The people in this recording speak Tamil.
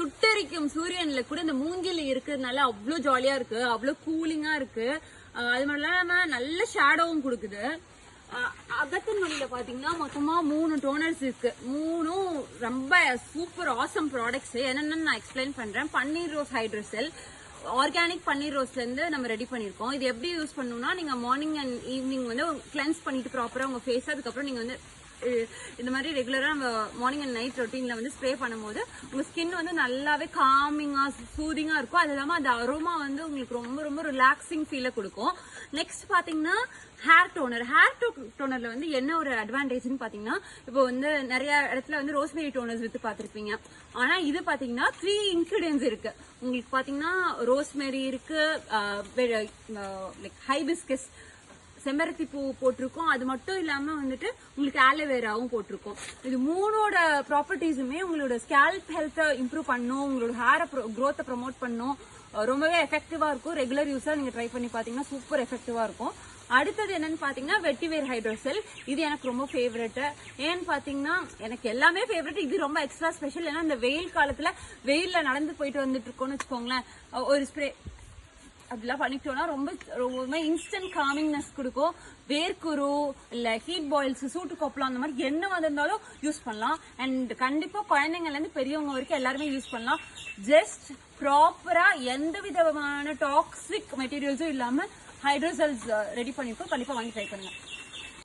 சுட்டரிக்கும் சூரியன்ல கூட இந்த மூங்கில் இருக்கிறதுனால அவ்வளோ ஜாலியா இருக்கு, அவ்வளோ கூலிங்கா இருக்கு. அது மட்டும் இல்லாம நல்ல ஷேடோவும் கொடுக்குது. அகத்தின் வழியில பாத்தீங்கன்னா மொத்தமா 3 டோனர்ஸ் இருக்கு. 3ம் ரொம்ப சூப்பர் ஆசம் ப்ராடக்ட்ஸ். என்னென்னு நான் எக்ஸ்பிளைன் பண்றேன். பன்னீர் ரோஸ் ஹைட்ரோசெல் ஆர்கானிக் பன்னீர் ரோஸ்ல இருந்து நம்ம ரெடி பண்ணிருக்கோம். இது எப்படி யூஸ் பண்ணணும்னா, நீங்க மார்னிங் அண்ட் ஈவினிங் வந்து கிளென்ஸ் பண்ணிட்டு ப்ராப்பரா உங்க ஃபேஸ், அதுக்கப்புறம் நீங்க வந்து இந்த மாதிரி ரெகுலரா நம்ம மார்னிங் அண்ட் நைட் ரொட்டீன்ல வந்து ஸ்ப்ரே பண்ணும்போது உங்க ஸ்கின் வந்து நல்லாவே காமிங்கா சூதிங்கா இருக்கும். அது இல்லாம அந்த அரோமா வந்து உங்களுக்கு ரொம்ப ரொம்ப ரிலாக்ஸிங் ஃபீலை கொடுக்கும். நெக்ஸ்ட் பாத்தீங்கன்னா ஹேர் டோனர். டோனர்ல வந்து என்ன ஒரு அட்வான்டேஜ்னு பாத்தீங்கன்னா, இப்போ வந்து நிறைய இடத்துல வந்து ரோஸ்மெரி டோனர்ஸ் வித்து பாத்திருப்பீங்க. ஆனா இது பாத்தீங்கன்னா 3 இன்கிரிடியன்ஸ் இருக்கு. உங்களுக்கு பாத்தீங்கன்னா ரோஸ்மெரி இருக்கு, ஹைபிஸ்கஸ் செம்பருத்தி பூ போட்டிருக்கோம். அது மட்டும் இல்லாம வந்துட்டு உங்களுக்கு ஆலோவேராவும் போட்டிருக்கோம். இது 3ஓட ப்ராப்பர்ட்டிஸுமே உங்களோட ஸ்கேல்ப் ஹெல்த்தை இம்ப்ரூவ் பண்ணும், உங்களோட ஹேரை க்ரோத்தை ப்ரமோட் பண்ணும். ரொம்பவே எஃபெக்டிவா இருக்கும். ரெகுலர் யூஸா நீங்க ட்ரை பண்ணி பாத்தீங்கன்னா சூப்பர் எஃபெக்டிவா இருக்கும். அடுத்தது என்னன்னு பாத்தீங்கன்னா வெட்டிவேர் ஹைட்ரோசெல். இது எனக்கு ரொம்ப ஃபேவரட். ஏன்னு பாத்தீங்கன்னா எனக்கு எல்லாமே ஃபேவரட், இது ரொம்ப எக்ஸ்ட்ரா ஸ்பெஷல். ஏன்னா இந்த வெயில் காலத்துல வெயில்ல நடந்து போயிட்டு வந்துட்டு இருக்கோம்னு வச்சுக்கோங்களேன், ஒரு ஸ்ப்ரே அப்படிலாம் பண்ணிட்டோம்னா ரொம்ப இன்ஸ்டன்ட் காமிங்னஸ் கொடுக்கும். வேர்க்குரு இல்ல ஹீட் பாயில்ஸ், சூட்டு கொப்பளம், அந்த மாதிரி என்ன வந்திருந்தாலும் யூஸ் பண்ணலாம். அண்ட் கண்டிப்பா குழந்தைங்கள்ல இருந்து பெரியவங்க வரைக்கும் எல்லாருமே யூஸ் பண்ணலாம். ஜஸ்ட் ப்ராப்பரா எந்த விதமான டாக்ஸிக் மெட்டீரியல்ஸும் இல்லாம ஹைட்ரோசெல்ஸ் ரெடி பண்ணிருக்கோம். கண்டிப்பா வாங்கி ட்ரை பண்ணுங்க.